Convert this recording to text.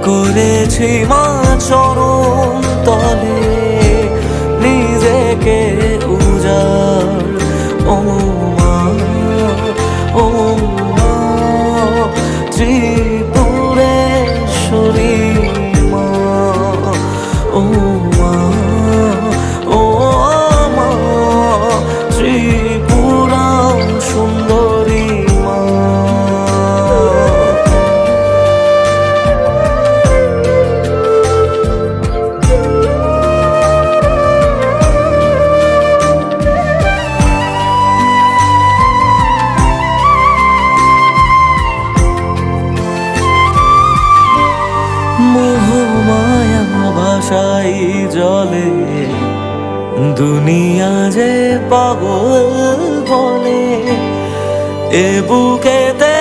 করেছি মা চরণ তলে নিজেকে উজাড়। ও মা, ও মা, ত্রিপুরেশ্বরী মা। ও মা, ও মা, ত্রিপুরা সুন্দরী মা। মোহমায়া ভাষাই জলে দুনিয়া যে পাগল বলে, এ বুকেতে